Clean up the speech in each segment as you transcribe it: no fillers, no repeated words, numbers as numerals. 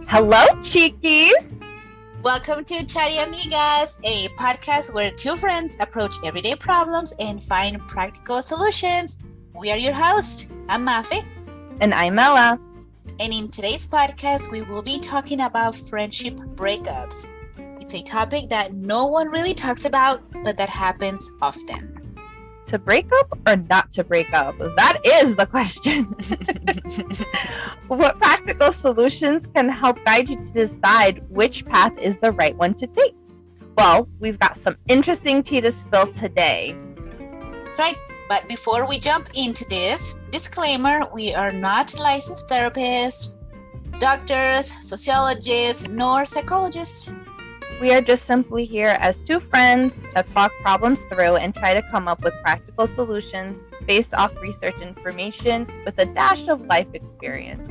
Hello, Chiquis. Welcome to Chatty Amigas, a podcast where two friends approach everyday problems and find practical solutions. We are your hosts. I'm Mafe. And I'm Ella. And in today's podcast, we will be talking about friendship breakups. It's a topic that no one really talks about, but that happens often. To break up or not to break up? That is the question. What practical solutions can help guide you to decide which path is the right one to take? Well, we've got some interesting tea to spill today. That's right. But before we jump into this, disclaimer, we are not licensed therapists, doctors, sociologists, nor psychologists. We are just simply here as two friends that talk problems through and try to come up with practical solutions based off research information with a dash of life experience.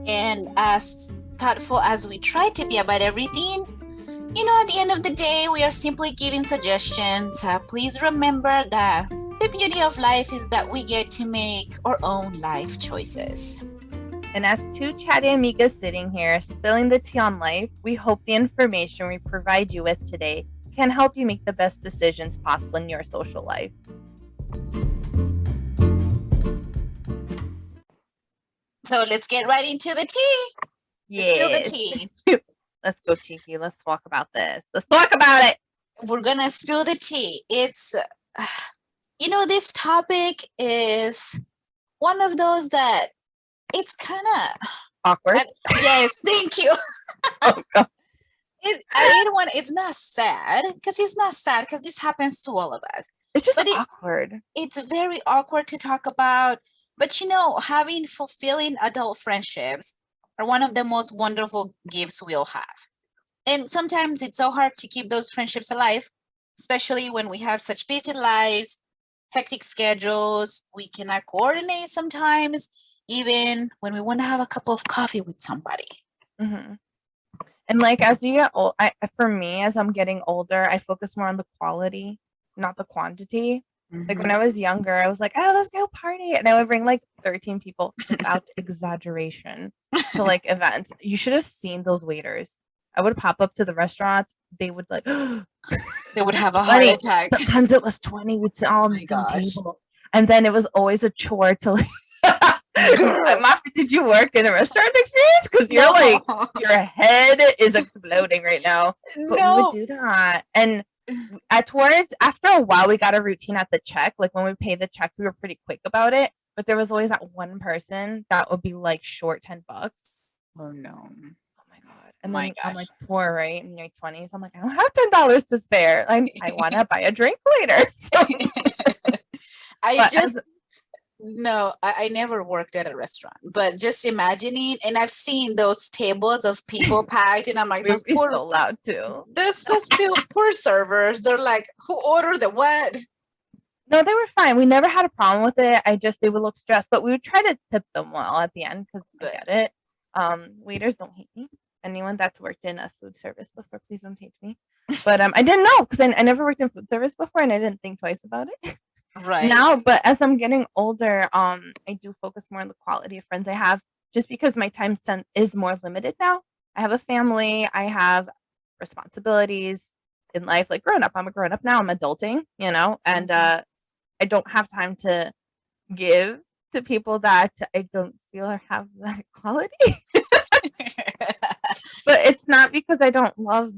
And as thoughtful as we try to be about everything, at the end of the day, we are simply giving suggestions. Please remember that the beauty of life is that we get to make our own life choices. And as two chatty amigas sitting here spilling the tea on life, we hope the information we provide you with today can help you make the best decisions possible in your social life. So let's get right into the tea. Yes. Let's spill the tea. Let's go, Chiqui. Let's talk about this. Let's talk about it. We're going to spill the tea. It's, this topic is one of those that it's kind of awkward. Yes, thank you. Oh, God. It's not sad because this happens to all of us. It's just awkward. It's very awkward to talk about. But having fulfilling adult friendships are one of the most wonderful gifts we'll have. And sometimes it's so hard to keep those friendships alive, especially when we have such busy lives, hectic schedules. We cannot coordinate sometimes, even when we want to have a cup of coffee with somebody. Mm-hmm. And as you get old, for me, as I'm getting older, I focus more on the quality, not the quantity. Mm-hmm. When I was younger, I was like, oh, let's go party. And I would bring 13 people without exaggeration to events. You should have seen those waiters. I would pop up to the restaurants. They would they would have a heart attack. Sometimes it was 20. We'd sit all on the same table. And then it was always a chore to Mafi, did you work in a restaurant experience? Because your head is exploding right now. But we would do that. And after a while, we got a routine at the check. When we paid the checks, we were pretty quick about it. But there was always that one person that would be short $10. Oh no. Oh my God. And then I'm poor, right? In my 20s. I'm I don't have $10 to spare. I want to buy a drink later. So. I never worked at a restaurant, but just imagining, and I've seen those tables of people packed, and I'm those poor, so loud too. Those poor servers. They're who ordered the what? No, they were fine. We never had a problem with it. They would look stressed, but we would try to tip them well at the end because I get it. Waiters don't hate me. Anyone that's worked in a food service before, please don't hate me. But I didn't know because I never worked in food service before, and I didn't think twice about it. Right now, but as I'm getting older, I do focus more on the quality of friends I have, just because my time spent is more limited now. I have a family, I have responsibilities in life. Growing up, I'm a grown up now. I'm adulting, and I don't have time to give to people that I don't feel have that quality. But it's not because I don't love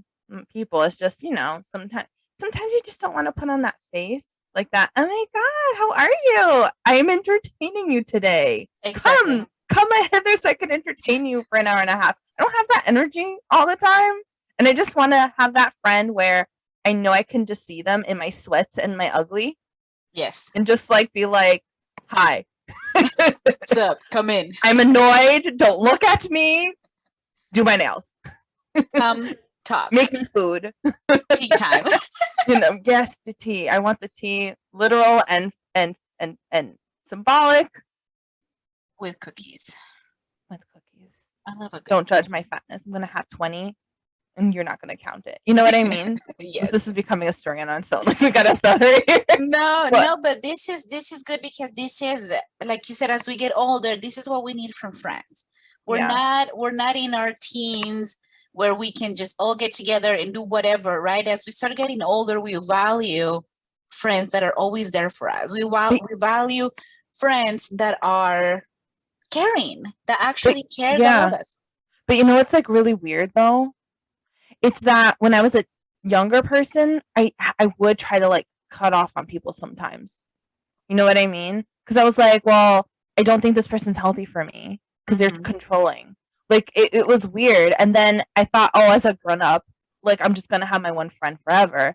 people. It's just sometimes you just don't want to put on that face. That, oh my God, how are you? I'm entertaining you today. Exactly. Come hither so I can entertain you for an hour and a half. I don't have that energy all the time. And I just want to have that friend where I know I can just see them in my sweats and my ugly. Yes. And just be hi. What's up? Come in. I'm annoyed. Don't look at me. Do my nails. Talk. Make me food. Tea time. Yes, the tea. I want the tea literal and symbolic. With cookies. I love a good Don't judge my fatness. I'm gonna have 20 and you're not gonna count it. You know what I mean? Yes. This is becoming a story on its own. We gotta start here. No, but this is good because this is, like you said, as we get older, this is what we need from friends. Yeah. We're not in our teens where we can just all get together and do whatever, right? As we start getting older, we value friends that are always there for us. But, We value friends that are caring, that but actually care, that love yeah. us. But you know what's like really weird though? It's that when I was a younger person, I would try to like cut off on people sometimes. You know what I mean? Because I was like, well, I don't think this person's healthy for me because they're Mhm. controlling. Like it was weird. And then I thought, oh, as a grown up, like I'm just gonna have my one friend forever.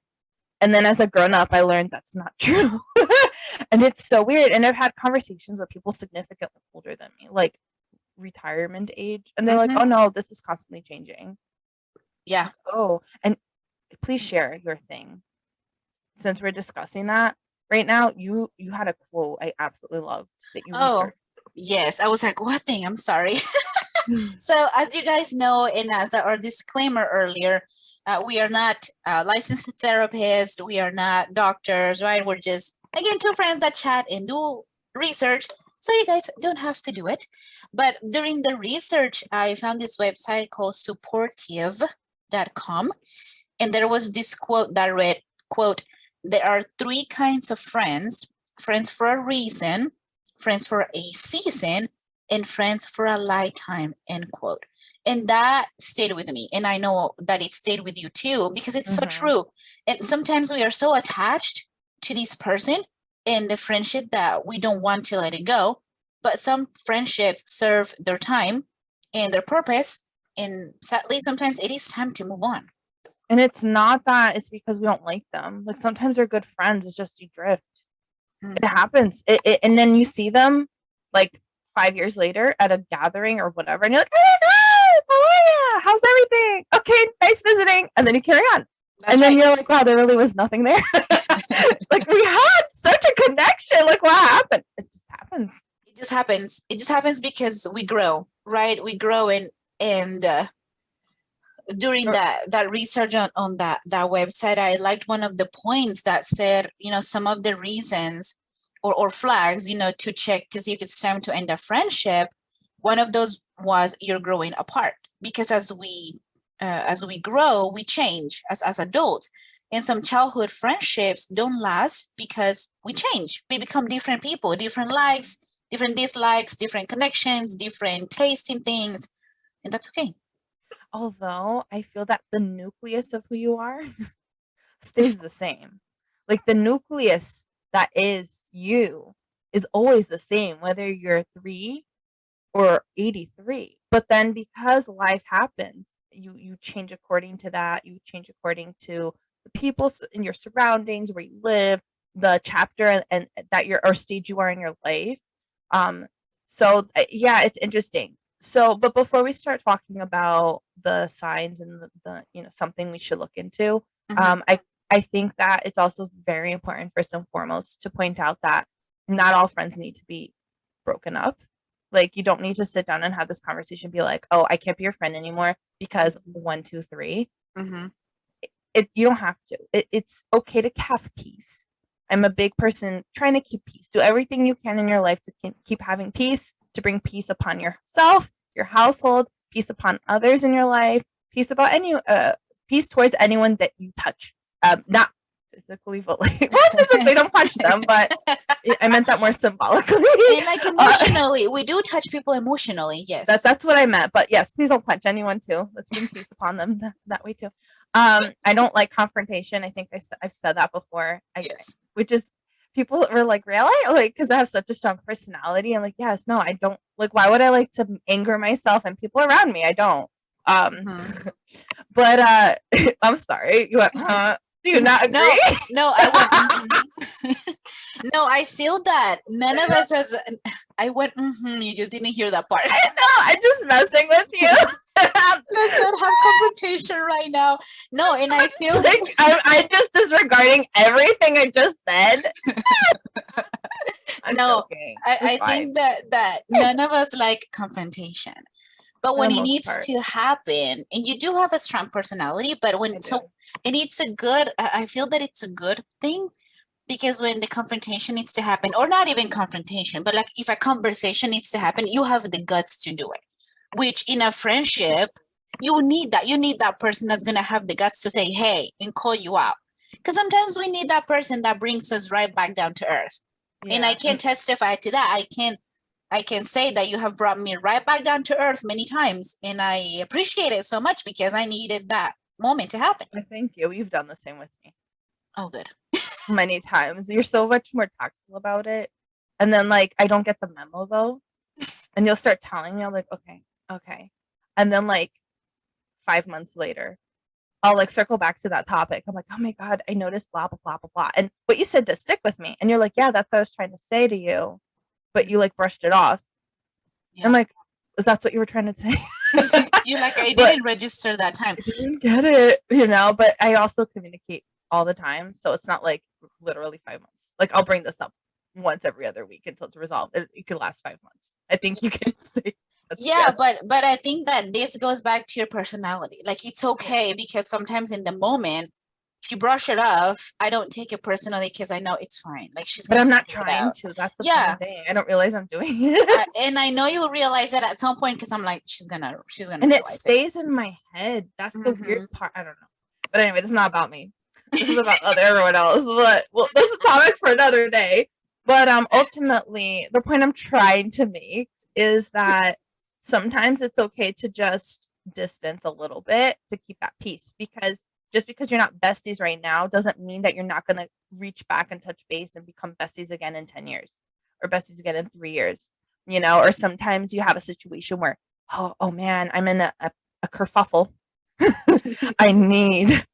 And then as a grown up, I learned that's not true. And it's so weird. And I've had conversations with people significantly older than me, like retirement age, and they're like, Mhm. oh no, this is constantly changing. Yeah. Oh, and please share your thing since we're discussing that right now. You had a quote I absolutely loved that you Oh, researched. yes. I was like, what thing? I'm sorry. So, as you guys know, and as our disclaimer earlier, we are not licensed therapists. We are not doctors, right? We're just, again, two friends that chat and do research. So, you guys don't have to do it. But during the research, I found this website called supportive.com. And there was this quote that read, quote, there are three kinds of friends: friends for a reason, friends for a season, and friends for a lifetime, end quote. And that stayed with me. And I know that it stayed with you too, because it's so Mm-hmm. true. And sometimes we are so attached to this person and the friendship that we don't want to let it go. But some friendships serve their time and their purpose. And sadly, sometimes it is time to move on. And it's not that it's because we don't like them. Like sometimes they're good friends. It's just you drift. It Mhm. happens. And then you see them like 5 years later at a gathering or whatever, and you're like, oh my god, how are you? How's everything? Okay, nice visiting. And then you carry on. That's And then right. you're like, wow, there really was nothing there. Like we had such a connection. Like what happened? It just happens. It just happens. It just happens because we grow, right? We grow, and during that research on that website, I liked one of the points that said, some of the reasons or flags, to check to see if it's time to end a friendship. One of those was you're growing apart, because as we grow, we change as adults. And some childhood friendships don't last because we change. We become different people, different likes, different dislikes, different connections, different taste in things, and that's okay. Although I feel that the nucleus of who you are stays the same. Like the nucleus that is you is always the same, whether you're 3 or 83. But then because life happens, you change according to that. You change according to the people in your surroundings, where you live, the chapter and that you're or stage you are in your life. Um, so yeah, it's interesting. So, but before we start talking about the signs and the something we should look into, Mhm. I think that it's also very important first and foremost to point out that not all friends need to be broken up. Like you don't need to sit down and have this conversation, be like, oh, I can't be your friend anymore because Mhm. 1, 2, 3. Mhm. You don't have to. It's okay to have peace. I'm a big person trying to keep peace. Do everything you can in your life to keep having peace, to bring peace upon yourself, your household, peace upon others in your life, peace about peace towards anyone that you touch. Not physically, but like well, physically don't punch them, but I meant that more symbolically. And like emotionally, we do touch people emotionally. Yes. That's what I meant. But yes, please don't punch anyone too. Let's bring peace upon them that way too. I don't like confrontation. I think I've said that before. Yes. Which is people were like, really? Like, because I have such a strong personality. I'm like, yes, no, I don't like. Why would I like to anger myself and people around me? I don't. Mhm. But I'm sorry. You went, huh? Do you not No, agree? no, I went. No, I feel that none of us has. I went. You just didn't hear that part. I know. I'm just messing with you. Let's not have confrontation right now. No, and I feel like I'm just disregarding everything I just said. I'm no. joking. I think that none of us like confrontation. But For when the it most needs part, to happen, and you do have a strong personality, but I when do. and it's a good, I feel that it's a good thing, because when the confrontation needs to happen, or not even confrontation, but like if a conversation needs to happen, you have the guts to do it. which in a friendship, you need that. You need that person that's going to have the guts to say, hey, and call you out. Because sometimes we need that person that brings us right back down to earth. Yeah. And I can testify to that. I can say that you have brought me right back down to earth many times. And I appreciate it so much because I needed that moment to happen. Thank you. You've done the same with me. Oh, good. Many times. You're so much more tactful about it. And then like I don't get the memo though. And you'll start telling me, I'm like, okay. And then like 5 months later, I'll like circle back to that topic. I'm like, oh my God, I noticed blah, blah, blah, blah, blah. And what you said to stick with me. And you're like, yeah, that's what I was trying to say to you. But you like brushed it off. Yeah. I'm like, is that what you were trying to say? You're like, I didn't register that time. I didn't get it, you know, but I also communicate all the time. So it's not like literally 5 months. Like I'll bring this up once every other week until it's resolved. It could last 5 months. I think you can say. Yeah, yes. but I think that this goes back to your personality. Like it's okay because sometimes in the moment, if you brush it off, I don't take it personally because I know it's fine. Like she's. But I'm not trying to. That's the funny thing. I don't realize I'm doing it. And I know you'll realize it at some point because I'm like, she's gonna. And it stays in my head. That's the weird part. I don't know. But anyway, this is not about me. This is about everyone else. But well, this is a topic for another day. But ultimately, the point I'm trying to make is that sometimes it's okay to just distance a little bit to keep that peace, because just because you're not besties right now doesn't mean that you're not going to reach back and touch base and become besties again in 10 years or besties again in 3 years, you know. Or sometimes you have a situation where, oh man, I'm in a kerfuffle. I need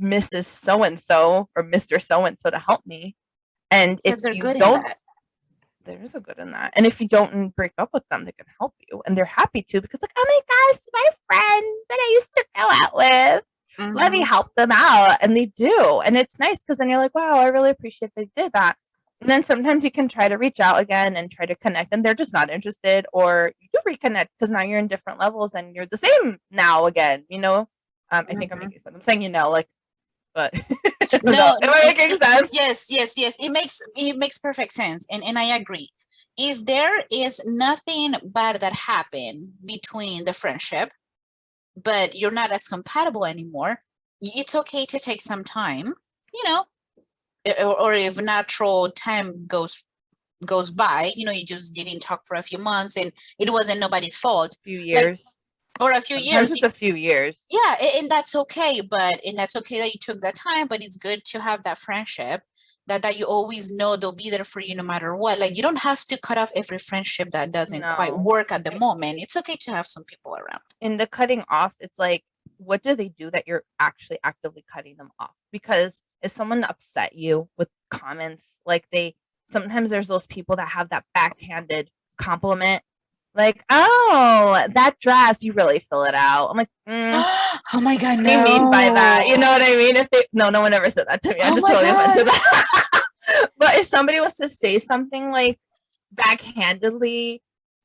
Mrs. So-and-so or Mr. So-and-so to help me. And if you don't, there is a good in that. And if you don't break up with them, they can help you. And they're happy to, because like, oh my gosh, my friend that I used to go out with. Mm-hmm. Let me help them out. And they do. And it's nice because then you're like, wow, I really appreciate they did that. And then sometimes you can try to reach out again and try to connect, and they're just not interested, or you do reconnect because now you're in different levels and you're the same now again, you know? I think I'm making sense. I'm saying, you know, like, but no, am I making sense? Yes. It makes perfect sense. And I agree. If there is nothing bad that happened between the friendship, but you're not as compatible anymore, it's okay to take some time, you know, or if natural time goes by, you know, you just didn't talk for a few months and it wasn't nobody's fault. A few years. Or a few years. It's a few years. Yeah, and that's okay. And that's okay that you took that time, but it's good to have that friendship that you always know they'll be there for you no matter what. Like you don't have to cut off every friendship that doesn't quite work at the moment. It's okay to have some people around. In the cutting off, it's like, what do they do that you're actually actively cutting them off? Because if someone upset you with comments, like sometimes there's those people that have that backhanded compliment. Like, oh, that dress, you really fill it out. I'm like, oh my God, no. What do you mean by that? You know what I mean? No one ever said that to me. I'm just totally offended that. But if somebody was to say something like backhandedly,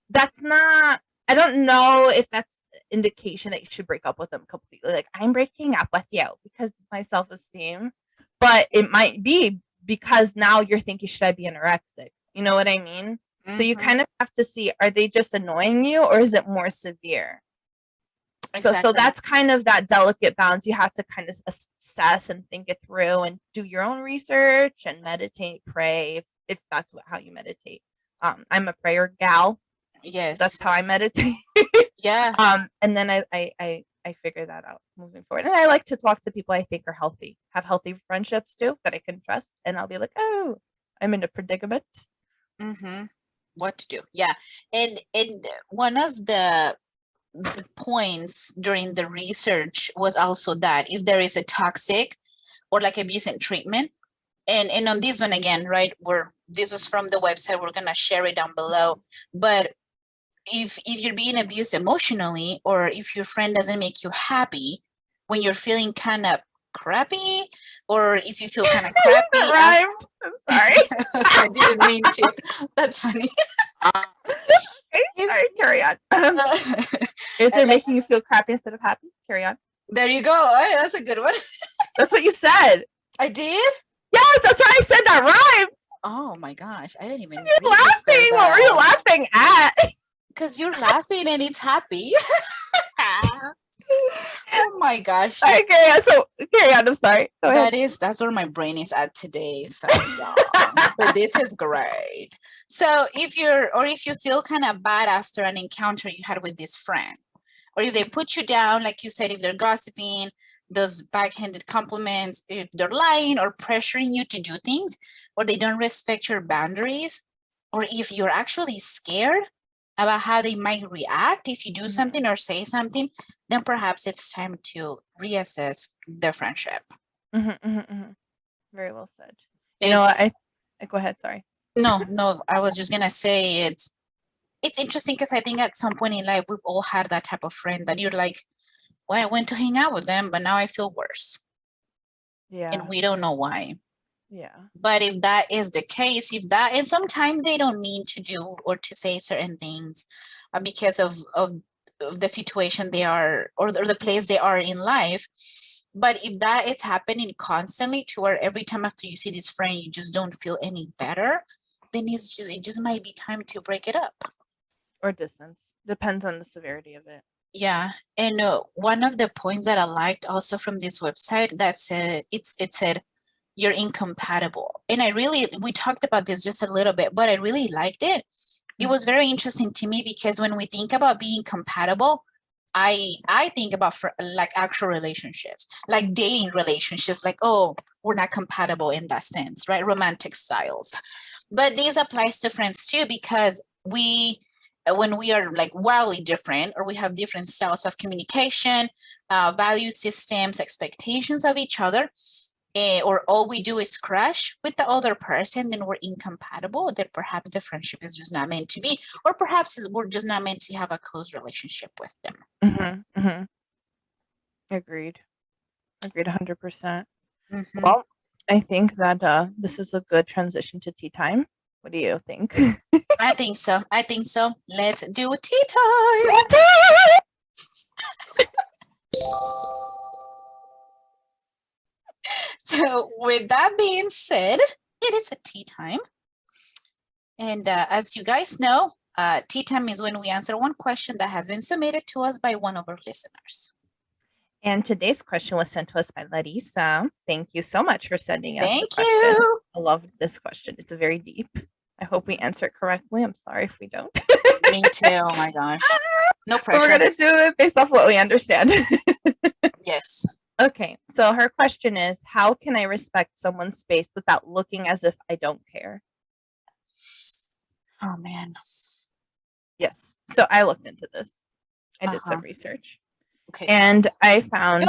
that's not, I don't know if that's indication that you should break up with them completely. Like, I'm breaking up with you because of my self-esteem. But it might be because now you're thinking, should I be anorexic? You know what I mean? So you kind of have to see, are they just annoying you or is it more severe? Exactly. So that's kind of that delicate balance. You have to kind of assess and think it through and do your own research and meditate, pray if that's how you meditate. I'm a prayer gal. Yes. So that's how I meditate. Yeah. And then I figure that out moving forward. And I like to talk to people I think are healthy, have healthy friendships too, that I can trust. And I'll be like, oh, I'm in a predicament. Mm-hmm. What to do. Yeah. And one of the points during the research was also that if there is a toxic or like abusive treatment, and on this one again, right, this is from the website, we're gonna share it down below. But if you're being abused emotionally, or if your friend doesn't make you happy when you're feeling kind of crappy, or if you feel kind of crappy. That rhymed. I'm sorry. I didn't mean to. That's funny. Sorry, carry on. If they're making you feel crappy instead of happy, carry on. There you go. Oh, that's a good one. That's what you said. I did? Yes, that's what I said. That rhymed. Oh my gosh. I didn't even You're laughing. What were you laughing at? Because you're laughing and it's happy. Oh my gosh. Sorry, carry on. So carry on. I'm sorry. Go ahead. That's where my brain is at today. So yeah. But this is great. So if you feel kind of bad after an encounter you had with this friend, or if they put you down, like you said, if they're gossiping, those backhanded compliments, if they're lying or pressuring you to do things, or they don't respect your boundaries, or if you're actually scared about how they might react if you do something or say something, then perhaps it's time to reassess the friendship. Very well said. You know what? I go ahead. Sorry. No, I was just gonna say it's interesting because I think at some point in life we've all had that type of friend that you're like, well, I went to hang out with them, but now I feel worse. Yeah. And we don't know why. Yeah. But if that is the case, and sometimes they don't mean to do or to say certain things because of the situation they are or the place they are in life. But if that is happening constantly to where every time after you see this friend, you just don't feel any better, then it just might be time to break it up. Or distance. Depends on the severity of it. Yeah. And one of the points that I liked also from this website that said, it said, you're incompatible. And we talked about this just a little bit, but I really liked it. It was very interesting to me because when we think about being compatible, I think about like actual relationships, like dating relationships, like, oh, we're not compatible in that sense, right? Romantic styles. But this applies to friends too, because when we are like wildly different or we have different styles of communication, value systems, expectations of each other, or all we do is crush with the other person, then we're incompatible, then perhaps the friendship is just not meant to be, or perhaps we're just not meant to have a close relationship with them. Agreed 100%. Well, I think that this is a good transition to tea time. What do you think? I think so. Let's do tea time. So with that being said, it is a tea time. And as you guys know, tea time is when we answer one question that has been submitted to us by one of our listeners. And today's question was sent to us by Larissa. Thank you so much for sending us Thank the question. you. I love this question. It's very deep. I hope we answer it correctly. I'm sorry if we don't. Me too. Oh my gosh. No pressure. We're going to do it based off what we understand. Yes. Okay. So her question is, how can I respect someone's space without looking as if I don't care? Oh, man. Yes. So I looked into this. I did some research. Okay. And I found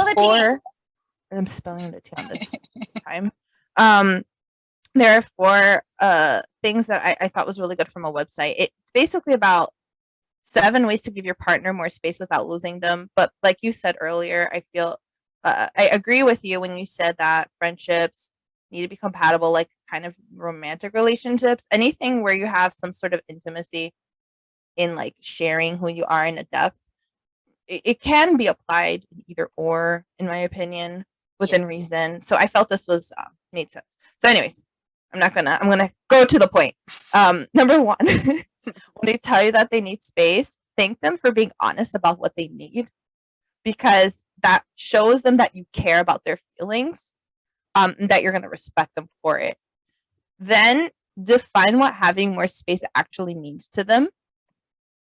I'm spelling the tea on this time. There are 4 things that I thought was really good from a website. It's basically about 7 ways to give your partner more space without losing them. But like you said earlier, I feel I agree with you when you said that friendships need to be compatible, like kind of romantic relationships, anything where you have some sort of intimacy in like sharing who you are in a depth. It can be applied either or, in my opinion, within reason. So I felt this was made sense. So anyways, I'm gonna go to the point. Number 1, when they tell you that they need space, thank them for being honest about what they need, because that shows them that you care about their feelings, and that you're gonna respect them for it. Then define what having more space actually means to them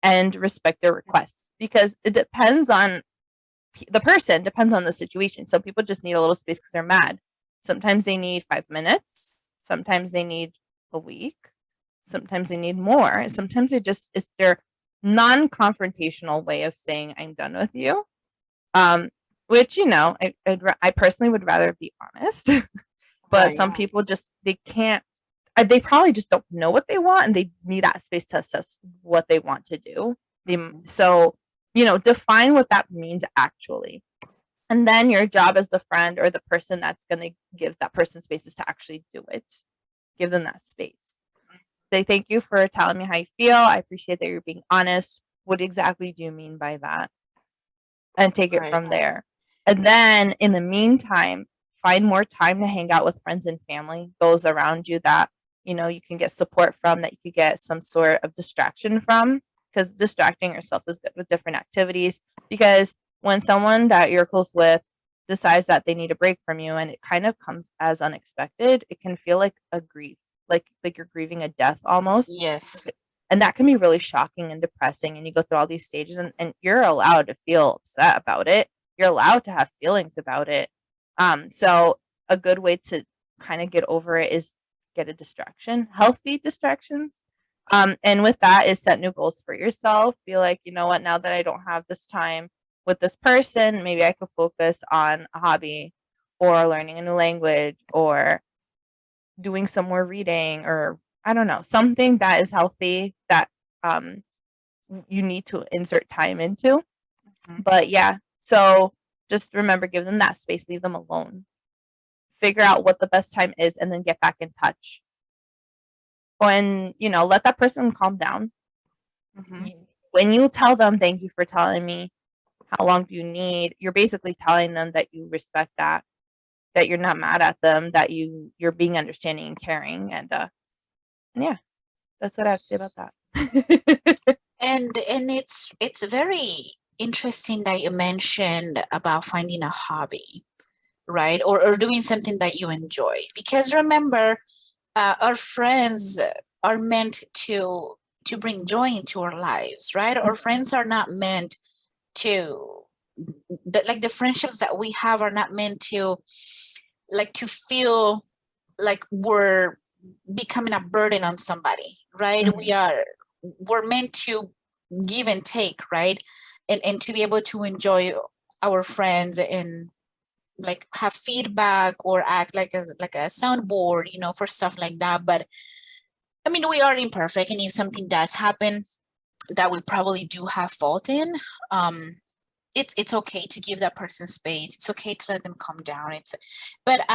and respect their requests, because it depends on the person, depends on the situation. Some people just need a little space because they're mad. Sometimes they need 5 minutes. Sometimes they need a week. Sometimes they need more. Sometimes it's their non-confrontational way of saying, I'm done with you. Which, I personally would rather be honest, but some people just, they can't, they probably just don't know what they want, and they need that space to assess what they want to do. So, define what that means actually. And then your job as the friend or the person that's going to give that person space is to actually do it. Give them that space. Say, thank you for telling me how you feel. I appreciate that you're being honest. What exactly do you mean by that? And take it from there. And then in the meantime, find more time to hang out with friends and family, those around you that, you can get support from, that you could get some sort of distraction from. because distracting yourself is good with different activities. Because when someone that you're close with decides that they need a break from you and it kind of comes as unexpected, it can feel like a grief, like you're grieving a death almost. Yes. And that can be really shocking and depressing. And you go through all these stages, and you're allowed to feel upset about it. You're allowed to have feelings about it. So a good way to kind of get over it is get a distraction, healthy distractions. And with that is set new goals for yourself. Be like, you know what, now that I don't have this time with this person, maybe I could focus on a hobby or learning a new language or doing some more reading, or I don't know, something that is healthy that um you need to insert time into. Mhm. But yeah, so just remember, give them that space, leave them alone. Figure out what the best time is and then get back in touch. When, let that person calm down. Mhm. When you tell them, thank you for telling me, how long do you need? You're basically telling them that you respect that you're not mad at them, that you're being understanding and caring, and yeah, that's what I have to say about that. And it's very interesting that you mentioned about finding a hobby, right? Or doing something that you enjoy. Because remember, our friends are meant to bring joy into our lives, right? Our friends are not meant to like the friendships that we have are not meant to like to feel like we're becoming a burden on somebody, right? Mhm. We're meant to give and take, right? And to be able to enjoy our friends and like have feedback or act like a soundboard, for stuff like that. But I mean, we are imperfect, and if something does happen that we probably do have fault in, um it's okay to give that person space. It's okay to let them calm down. But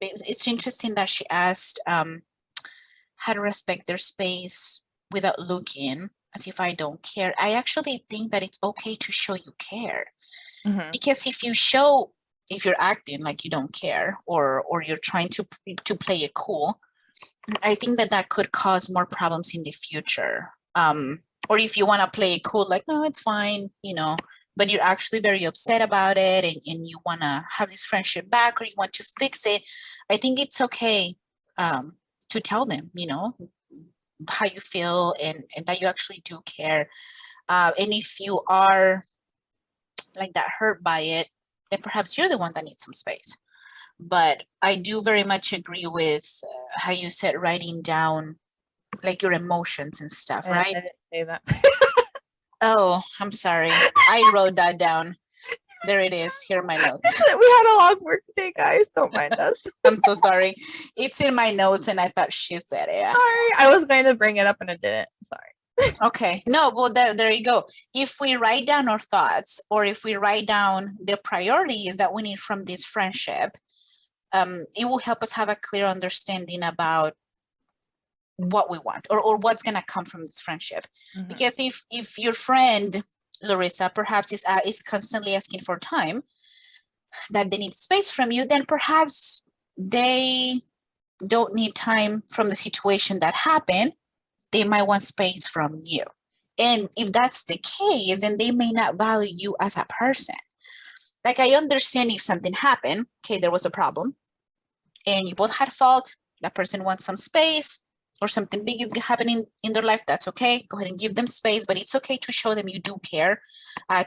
it's interesting that she asked how to respect their space without looking as if I don't care. I actually think that it's okay to show you care, Mhm. because if you're acting like you don't care, or you're trying to play it cool, I think that that could cause more problems in the future. Or if you want to play it cool, like, no, it's fine, but you're actually very upset about it, and you want to have this friendship back, or you want to fix it, I think it's okay to tell them, how you feel, and that you actually do care. And if you are like that hurt by it, then perhaps you're the one that needs some space. But I do very much agree with how you said writing down like your emotions and stuff, I right? didn't say that. Oh, I'm sorry. I wrote that down. There it is. Here are my notes. We had a long work day, guys. Don't mind us. I'm so sorry. It's in my notes, and I thought she said it. Sorry, I was going to bring it up and I didn't. Sorry. Okay. No, well, there you go. If we write down our thoughts, or if we write down the priorities that we need from this friendship, it will help us have a clear understanding about what we want, or what's going to come from this friendship. Mhm. Because if your friend Larissa perhaps is constantly asking for time, that they need space from you, then perhaps they don't need time from the situation that happened. They might want space from you. And if that's the case, then they may not value you as a person. Like, I understand if something happened, okay, there was a problem, and you both had fault, that person wants some space, or something big is happening in their life, that's okay. Go ahead and give them space, but it's okay to show them you do care.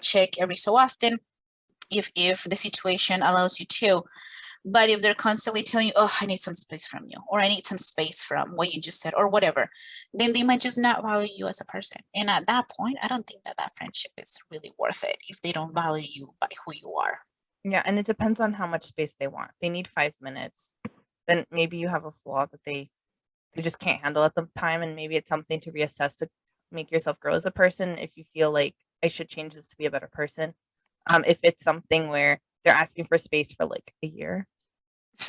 Check every so often if the situation allows you to. But if they're constantly telling you, oh, I need some space from you, or I need some space from what you just said, or whatever, then they might just not value you as a person. And at that point, I don't think that that friendship is really worth it if they don't value you by who you are. Yeah, and it depends on how much space they want. They need 5 minutes. Then maybe you have a flaw that they just can't handle at the time, and maybe it's something to reassess to make yourself grow as a person. If you feel like I should change this to be a better person, if it's something where they're asking for space for like a year,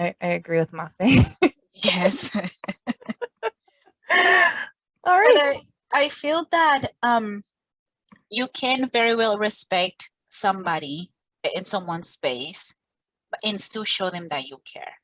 I agree with Mafe. Yes. All But right. I feel that you can very well respect somebody in someone's space and still show them that you care.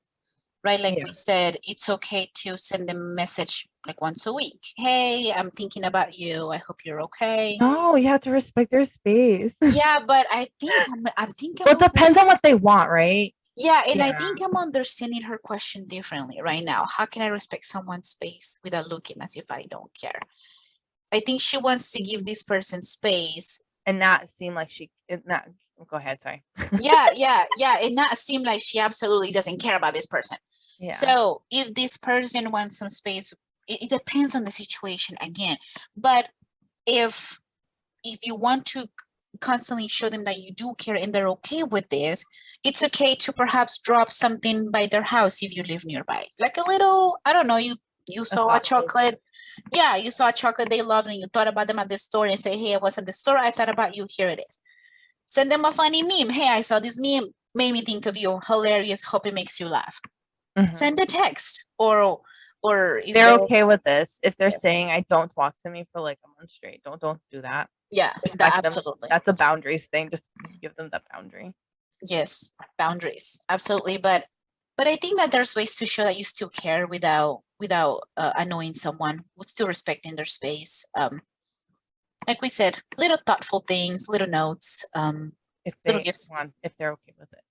right? Like Yeah. we said, it's okay to send them a message like once a week. Hey, I'm thinking about you. I hope you're okay. No, you have to respect their space. Yeah, but I think Well, it depends on what they want, right? yeah, and I Yeah. think I'm understanding her question differently right now. How can I respect someone's space without looking as if I don't care? I think she wants to give this person space. And not seem like not go ahead, sorry. Yeah, and not seem like she absolutely doesn't care about this person. Yeah. So if this person wants some space, it depends on the situation again. But if you want to constantly show them that you do care and they're okay with this, it's okay to perhaps drop something by their house if you live nearby. Like a little, I don't know, you saw a chocolate. Yeah, you saw a chocolate they loved and you thought about them at the store and say, hey, I was at the store, I thought about you, here it is. Send them a funny meme. Hey, I saw this meme, made me think of you. Hilarious, hope it makes you laugh. Send a text or if they're okay with this. If they're Yes. saying I don't talk to me for like a month straight, don't do that. Yeah, Respect them. absolutely. That's a boundaries thing. Just give them that boundary. Yes, boundaries, absolutely. But I think that there's ways to show that you still care without annoying someone, with still respecting their space. Like we said, little thoughtful things, little notes, If little they gifts, want, if they're okay with it.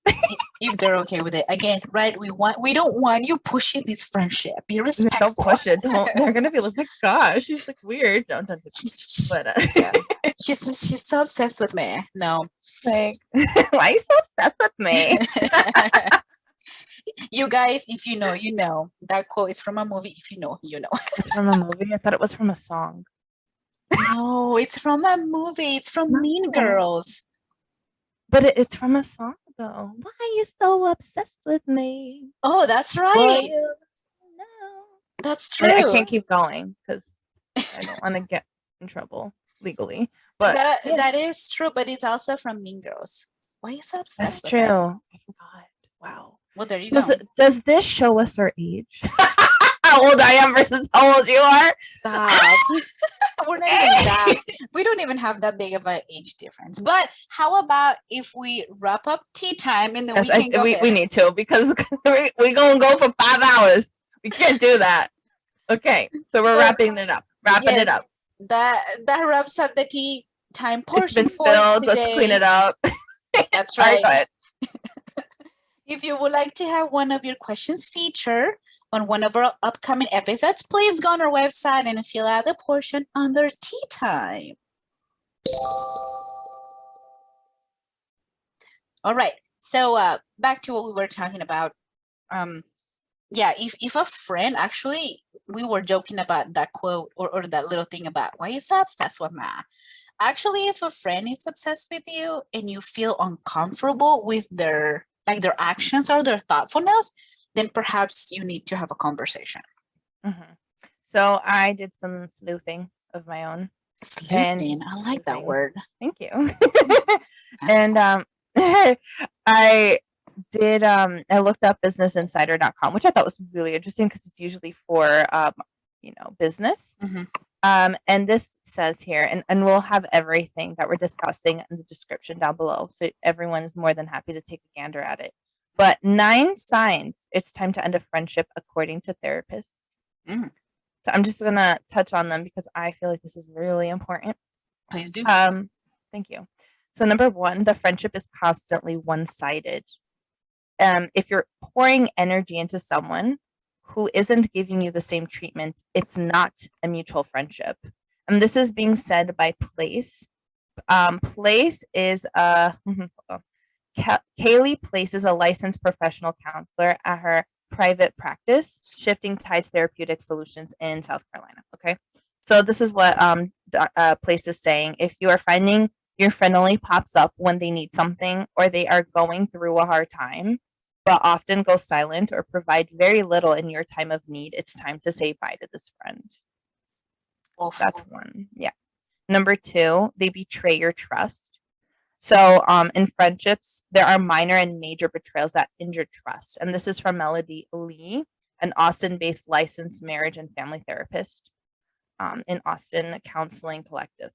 if they're okay with it. Again, right? We don't want you pushing this friendship. Be respectful. Don't push it. Don't. They're gonna be like, my gosh, she's like weird. Don't do that. She's But yeah. she's so obsessed with me. No, like, why are you so obsessed with me? you guys, if you know, you know. That quote is from a movie. If you know, you know. It's from a movie. I thought it was from a song. No, it's from a movie. It's from Mean No. Girls. But it's from a song though. Why are you so obsessed with me? Oh, that's right. Well, no. That's true. I can't keep going because I don't want to get in trouble legally. But that is true, but it's also from Mean Girls. Why is that obsessed? That's true. I forgot. Wow. Well, there you go. Does this show us our age? How old I am versus how old you are? Stop. We're not even that. We don't even have that big of an age difference. But how about if we wrap up tea time and then Yes, we can go we need to, because we're gonna go for 5 hours. We can't do that. Okay, so we're wrapping it up. Wrapping it up. That wraps up the tea time portion. It's been spilled. Let's clean it up. That's right. All right, if you would like to have one of your questions featured on one of our upcoming episodes, please go on our website and fill out the portion under tea time. All right. So back to what we were talking about. Yeah, if a friend, actually, we were joking about that quote or that little thing about why is that obsessed with me? Actually, if a friend is obsessed with you and you feel uncomfortable with their actions or their thoughtfulness, then perhaps you need to have a conversation. Mm-hmm. So I did some sleuthing of my own. Sleuthing, I like that word. Thank you. And I did I looked up businessinsider.com, which I thought was really interesting because it's usually for business. Mm-hmm. And this says here, and we'll have everything that we're discussing in the description down below, so everyone's more than happy to take a gander at it. But 9 signs it's time to end a friendship according to therapists. Mm. So I'm just gonna touch on them because I feel like this is really important. Please do. Thank you. So number 1, the friendship is constantly one-sided. If you're pouring energy into someone who isn't giving you the same treatment, it's not a mutual friendship. And this is being said by Place. Place is Kaylee Place is a licensed professional counselor at her private practice, Shifting Tides Therapeutic Solutions in South Carolina. Okay, so this is what Place is saying. If you are finding your friend only pops up when they need something or they are going through a hard time, but often go silent or provide very little in your time of need, it's time to say bye to this friend. That's 1. Yeah. Number 2, they betray your trust. So in friendships, there are minor and major betrayals that injure trust. And this is from Melody Lee, an Austin-based licensed marriage and family therapist in Austin Counseling Collective.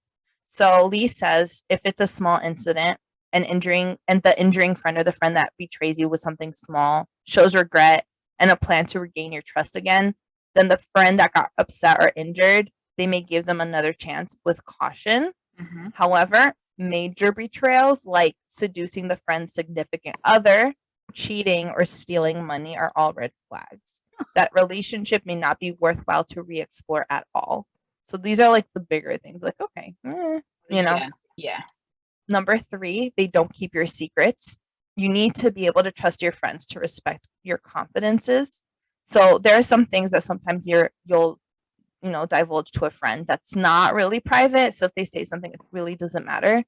So Lee says if it's a small incident, the injuring friend or the friend that betrays you with something small, shows regret, and a plan to regain your trust again, then the friend that got upset or injured, they may give them another chance with caution. However, major betrayals like seducing the friend's significant other, cheating, or stealing money are all red flags. That relationship may not be worthwhile to re-explore at all. So these are like the bigger things, like, okay, you know. Yeah. Number 3, they don't keep your secrets. You need to be able to trust your friends to respect your confidences. So there are some things that sometimes you'll divulge to a friend that's not really private. So if they say something, it really doesn't matter.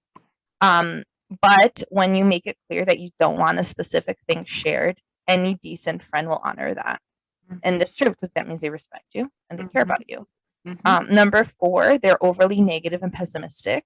But when you make it clear that you don't want a specific thing shared, any decent friend will honor that. And it's true, because that means they respect you and they care about you. Number 4, they're overly negative and pessimistic.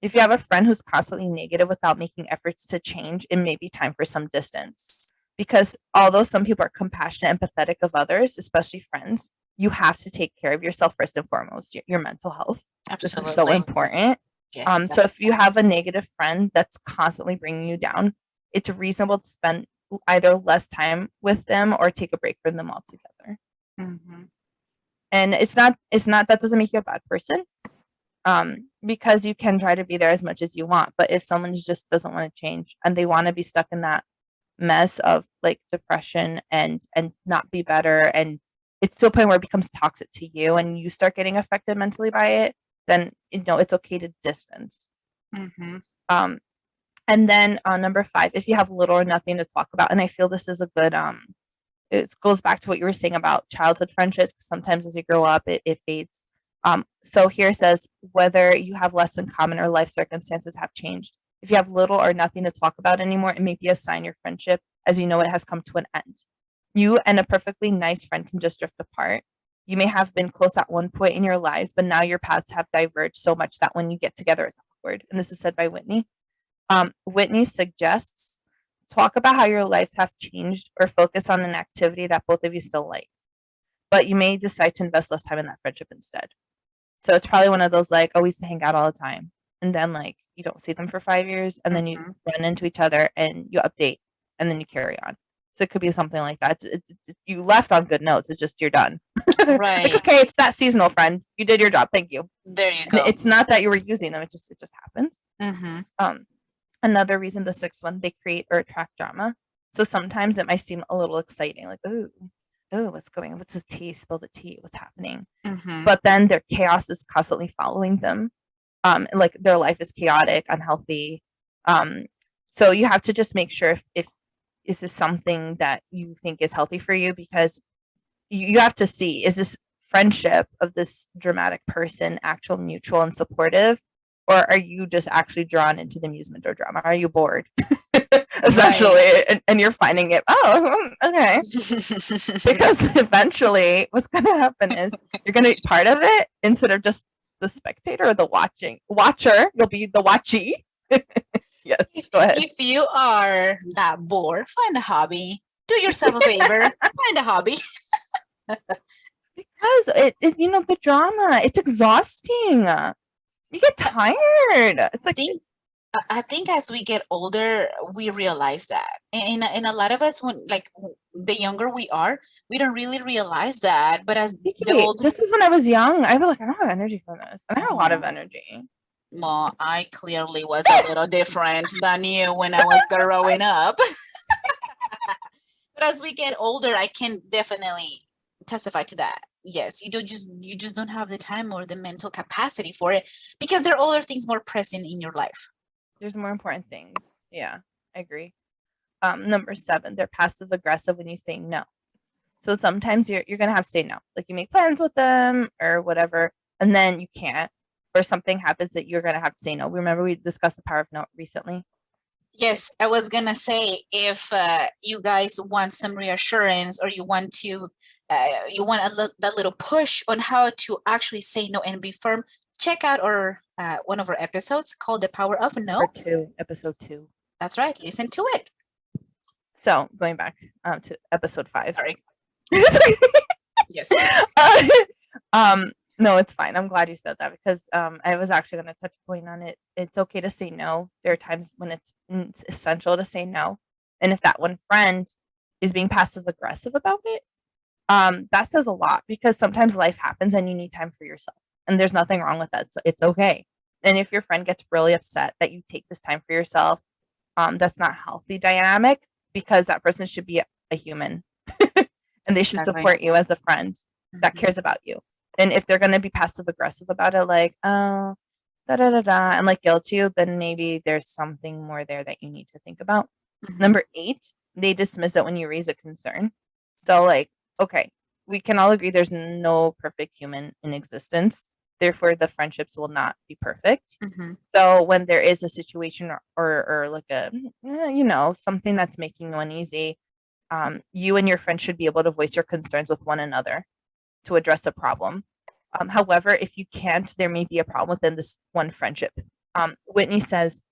If you have a friend who's constantly negative without making efforts to change, it may be time for some distance. Because although some people are compassionate and empathetic of others, especially friends, you have to take care of yourself first and foremost, your mental health. Absolutely. This is so important. Yes. So if you have a negative friend that's constantly bringing you down, it's reasonable to spend either less time with them or take a break from them altogether. And it's not that doesn't make you a bad person, because you can try to be there as much as you want. But if someone just doesn't want to change and they want to be stuck in that mess of like depression and not be better, and it's to a point where it becomes toxic to you and you start getting affected mentally by it, then it's okay to distance. And then number 5, if you have little or nothing to talk about, and I feel this is a good it goes back to what you were saying about childhood friendships, because sometimes as you grow up it fades. So here it says, whether you have less in common or life circumstances have changed. If you have little or nothing to talk about anymore, it may be a sign your friendship, as you know it, has come to an end. You and a perfectly nice friend can just drift apart. You may have been close at one point in your lives, but now your paths have diverged so much that when you get together, it's awkward. And this is said by Whitney. Whitney suggests, talk about how your lives have changed or focus on an activity that both of you still like. But you may decide to invest less time in that friendship instead. So it's probably one of those like, oh, we used to hang out all the time. And then like you don't see them for 5 years, and then you run into each other and you update, and then you carry on. So it could be something like that. You left on good notes. It's just you're done. Right. Like, okay, it's that seasonal friend. You did your job. Thank you. There you go. It's not that you were using them. It just happens. Another reason, the 6th one, they create or attract drama. So sometimes it might seem a little exciting, like, ooh, what's going on? What's the tea? Spill the tea. What's happening? But then their chaos is constantly following them. Like their life is chaotic, unhealthy. So you have to just make sure if is this something that you think is healthy for you, because you have to see, is this friendship of this dramatic person actual, mutual, and supportive, or are you just actually drawn into the amusement or drama? Are you bored? Essentially, and you're finding it, okay. Because eventually what's going to happen is you're going to be part of it instead of just the spectator or the watcher. You'll be the watchee. Yes, go ahead. If you are that bored, find a hobby. Do yourself a favor. Find a hobby. Because the drama, it's exhausting. You get tired. It's like, I think as we get older, we realize that. And a lot of us, when like the younger we are, we don't really realize that. But as the older, this is when I was young. I was like, I don't have energy for this. And I had a lot of energy. Well, I clearly was a little different than you when I was growing up. But as we get older, I can definitely testify to that. Yes, you just don't have the time or the mental capacity for it, because there are other things more present in your life. There's more important things. Yeah, I agree. Number 7, they're passive aggressive when you say no. So sometimes you're gonna have to say no. Like you make plans with them or whatever, and then you can't, or something happens that you're gonna have to say no. Remember we discussed the power of no recently? Yes, I was gonna say, if you guys want some reassurance, or you want to that little push on how to actually say no and be firm, check out our one of our episodes called The Power of No. Episode 2. That's right. Listen to it. So going back to episode 5. Sorry. Yes. No, it's fine. I'm glad you said that, because I was actually going to touch a point on it. It's okay to say no. There are times when it's essential to say no. And if that one friend is being passive aggressive about it, that says a lot, because sometimes life happens and you need time for yourself. And there's nothing wrong with that. So it's okay. And if your friend gets really upset that you take this time for yourself, that's not healthy dynamic, because that person should be a human and they should Exactly. support you as a friend that Mhm. cares about you. And if they're going to be passive aggressive about it, like, oh, da da da da, and like guilt you, then maybe there's something more there that you need to think about. Mhm. Number 8, they dismiss it when you raise a concern. So, like, okay, we can all agree there's no perfect human in existence. Therefore, the friendships will not be perfect. Mhm. So when there is a situation or like a, something that's making you uneasy, you and your friend should be able to voice your concerns with one another to address a problem. However, if you can't, there may be a problem within this one friendship. Whitney says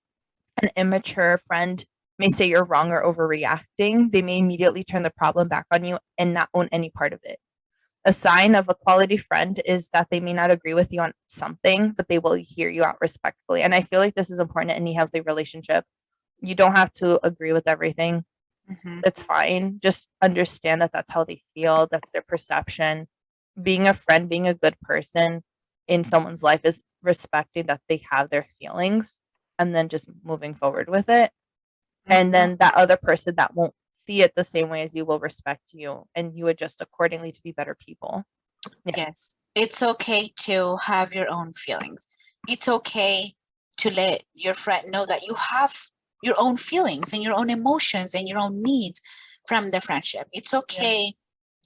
an immature friend may say you're wrong or overreacting. They may immediately turn the problem back on you and not own any part of it. A sign of a quality friend is that they may not agree with you on something, but they will hear you out respectfully. And I feel like this is important in any healthy relationship. You don't have to agree with everything. Mhm. It's fine. Just understand that that's how they feel, that's their perception. Being a friend, being a good person in someone's life is respecting that they have their feelings and then just moving forward with it. And Mhm. then that other person that won't see it the same way as you will respect you, and you adjust accordingly to be better people. Yeah. Yes. It's okay to have your own feelings. It's okay to let your friend know that you have your own feelings and your own emotions and your own needs from the friendship. It's okay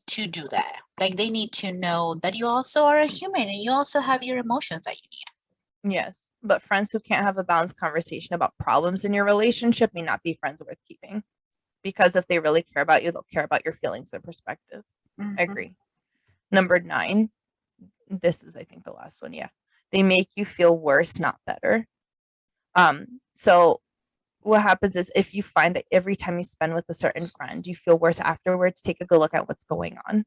to do that. Like they need to know that you also are a human and you also have your emotions that you need. Yes. But friends who can't have a balanced conversation about problems in your relationship may not be friends worth keeping. Because if they really care about you, they'll care about your feelings and perspective. I Mhm. agree. Number 9, this is, I think, the last one. Yeah. They make you feel worse, not better. So what happens is, if you find that every time you spend with a certain friend, you feel worse afterwards, take a good look at what's going on.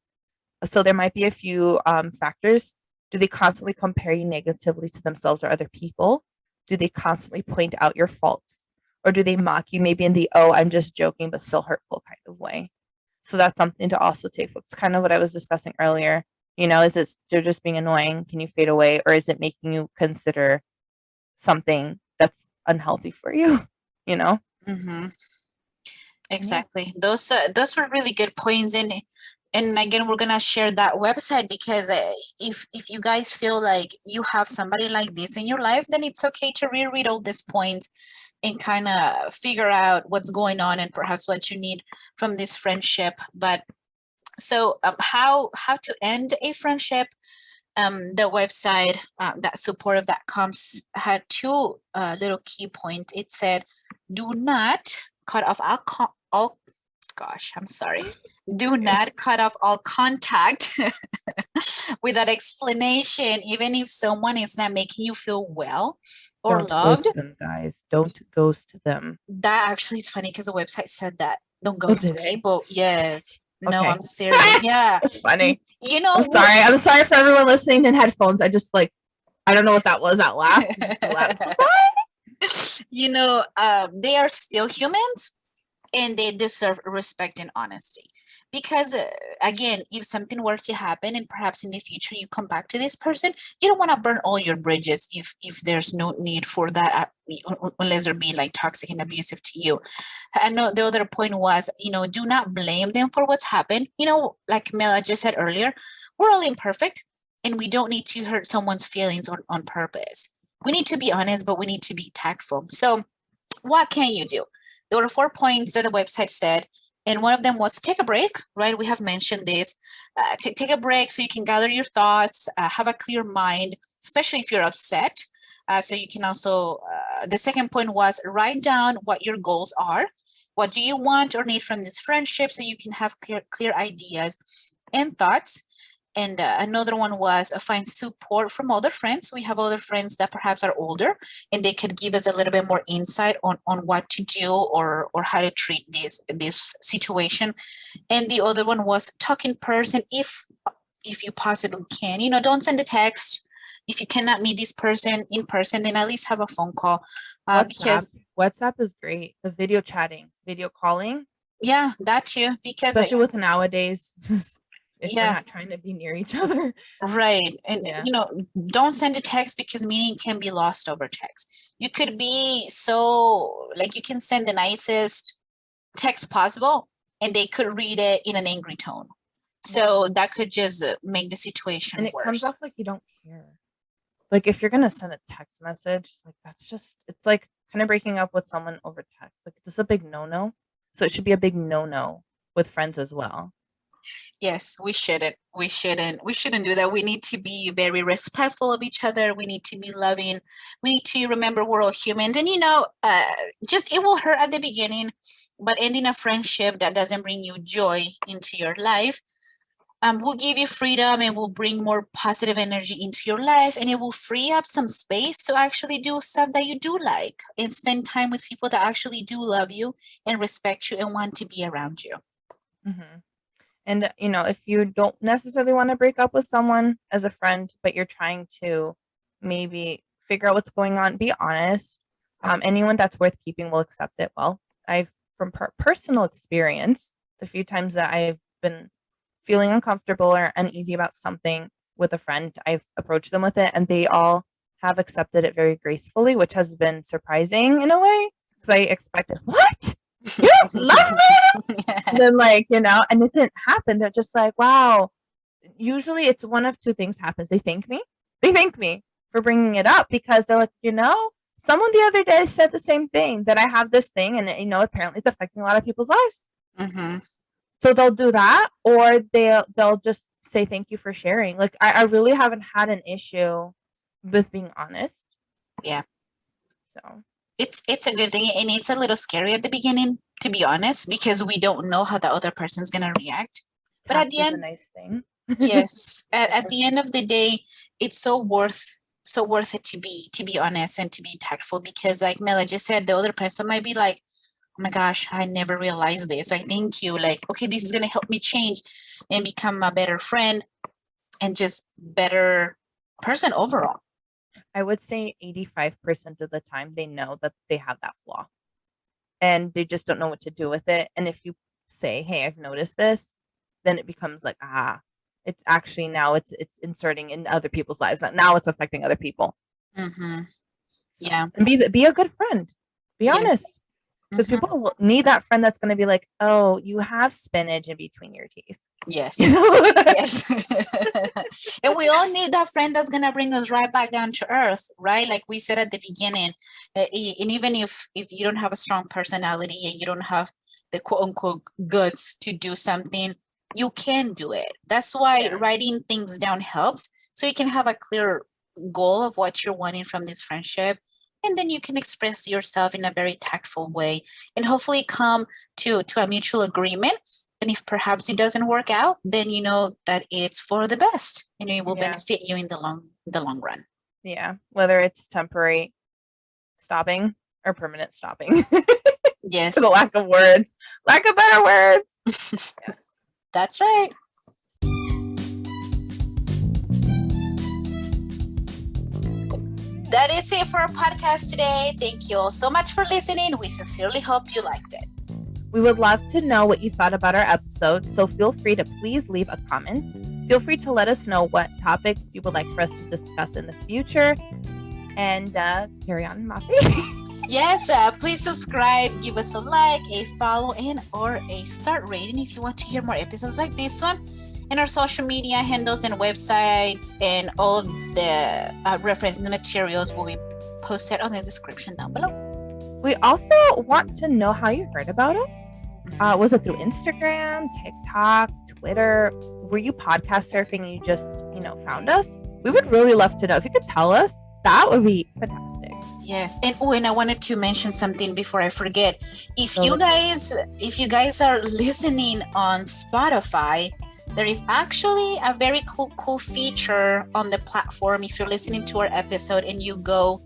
So there might be a few factors. Do they constantly compare you negatively to themselves or other people? Do they constantly point out your faults? Or do they mock you, maybe in the, oh, I'm just joking, but still hurtful kind of way? So that's something to also take. It's kind of what I was discussing earlier. Is it they're just being annoying? Can you fade away? Or is it making you consider something that's unhealthy for you? You know? Mhm. Yeah. Exactly. Those were really good points, and again, we're gonna share that website because if you guys feel like you have somebody like this in your life, then it's okay to reread all these points and kind of figure out what's going on and perhaps what you need from this friendship. But so, how to end a friendship? The website that supportive that comes had two little key points. It said, "Do not cut off all." Gosh, I'm sorry. Do not cut off all contact without explanation, even if someone is not making you feel well or Don't loved. ghost them, guys. Don't ghost them. That actually is funny because the website said that. Don't Oh, ghost did it? people. Yes. No, Okay. I'm serious. Yeah. That's funny. You know, I'm sorry. I'm sorry for everyone listening in headphones. I don't know what that was. That laugh. Just a laugh. So sorry. they are still humans and they deserve respect and honesty. Because again, if something were to happen and perhaps in the future you come back to this person, you don't want to burn all your bridges if there's no need for that, unless they're being like toxic and abusive to you. I know the other point was, do not blame them for what's happened. Like Mela just said earlier, we're all imperfect and we don't need to hurt someone's feelings on purpose. We need to be honest, but we need to be tactful. So what can you do? There were 4 points that the website said, and one of them was take a break, right? We have mentioned this. Take a break so you can gather your thoughts, have a clear mind, especially if you're upset. So you can also, the second point was write down what your goals are. What do you want or need from this friendship so you can have clear ideas and thoughts? And another one was find support from other friends. We have other friends that perhaps are older and they could give us a little bit more insight on what to do or how to treat this situation. And the other one was talk in person if you possibly can. Don't send a text. If you cannot meet this person in person, then at least have a phone call. WhatsApp. Because WhatsApp is great. The video chatting, video calling. Yeah, that too. Because especially with nowadays, if we're yeah, not trying to be near each other. right. And Yeah. don't send a text because meaning can be lost over text. You could be so like you can send the nicest text possible and they could read it in an angry tone. So that could just make the situation And it worse. comes off like you don't care. Like if you're gonna send a text message, like that's just it's like kind of breaking up with someone over text. Like this is a big no-no. So it should be a big no-no with friends as well. Yes, we shouldn't. We shouldn't. We shouldn't do that. We need to be very respectful of each other. We need to be loving. We need to remember we're all humans. And just it will hurt at the beginning, but ending a friendship that doesn't bring you joy into your life will give you freedom and will bring more positive energy into your life, and it will free up some space to actually do stuff that you do like and spend time with people that actually do love you and respect you and want to be around you. Mm-hmm. And if you don't necessarily want to break up with someone as a friend, but you're trying to maybe figure out what's going on, be honest. Anyone that's worth keeping will accept it. Well, from personal experience, the few times that I've been feeling uncomfortable or uneasy about something with a friend, I've approached them with it, and they all have accepted it very gracefully, which has been surprising in a way because I expected, what? You don't love me? And then and it didn't happen. They're just like, wow. Usually it's one of two things happens. They thank me for bringing it up because they're like, someone the other day said the same thing, that I have this thing, and apparently it's affecting a lot of people's lives. Mm-hmm. So they'll do that, or they'll just say thank you for sharing. Like I really haven't had an issue with being honest. Yeah. So it's a good thing, and it's a little scary at the beginning, to be honest, because we don't know how the other person's gonna react. But at the end, a nice thing. yes, at the end of the day, it's so worth it to be honest and to be tactful, because like Mela just said, the other person might be like, oh my gosh, I never realized this. I thank you. Like, okay, this is gonna help me change and become a better friend and just better person overall. I would say 85% of the time they know that they have that flaw and they just don't know what to do with it. And if you say, hey, I've noticed this, then it becomes like, it's actually now it's inserting in other people's lives. Now it's affecting other people. Mm-hmm. Yeah. And be a good friend. Be honest. Because people need that friend that's going to be like, oh, you have spinach in between your teeth. Yes. Yes. And we all need that friend that's going to bring us right back down to earth, right? Like we said at the beginning. And even if you don't have a strong personality and you don't have the quote unquote guts to do something, you can do it. That's why writing things down helps. So you can have a clear goal of what you're wanting from this friendship. And then you can express yourself in a very tactful way and hopefully come to a mutual agreement. And if perhaps it doesn't work out, then you know that it's for the best. It will benefit you in the long run. Yeah, whether it's temporary stopping or permanent stopping. Yes. For the lack of better words. Yeah. That's right. That is it for our podcast today. Thank you all so much for listening. We sincerely hope you liked it. We would love to know what you thought about our episode, so feel free to please leave a comment. Feel free to let us know what topics you would like for us to discuss in the future. And carry on, Mafi. Yes, please subscribe, give us a like, a follow, and or a star rating if you want to hear more episodes like this one. And our social media handles and websites and all of the reference materials will be posted on the description down below. We also want to know how you heard about us. Was it through Instagram, TikTok, Twitter? Were you podcast surfing and you just, found us? We would really love to know. If you could tell us, that would be fantastic. Yes. And I wanted to mention something before I forget. If you guys are listening on Spotify, there is actually a very cool feature on the platform. If you're listening to our episode and you go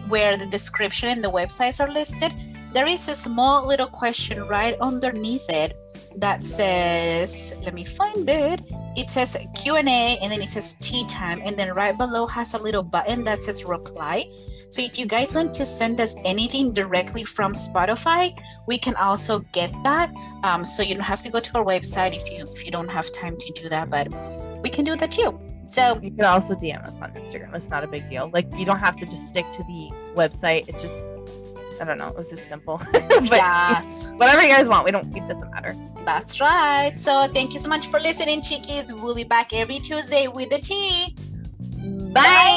where the description and the websites are listed, there is a small little question right underneath it that says, let me find it. it says Q&A, and then it says tea time, and then right below has a little button that says reply. So if you guys want to send us anything directly from Spotify, we can also get that. So you don't have to go to our website if you don't have time to do that, but we can do that too. So you can also DM us on Instagram. It's not a big deal. Like, you don't have to just stick to the website. It's just, I don't know. It was just simple. But yes, whatever you guys want. It doesn't matter. That's right. So thank you so much for listening, Chiquis. We'll be back every Tuesday with the tea. Bye.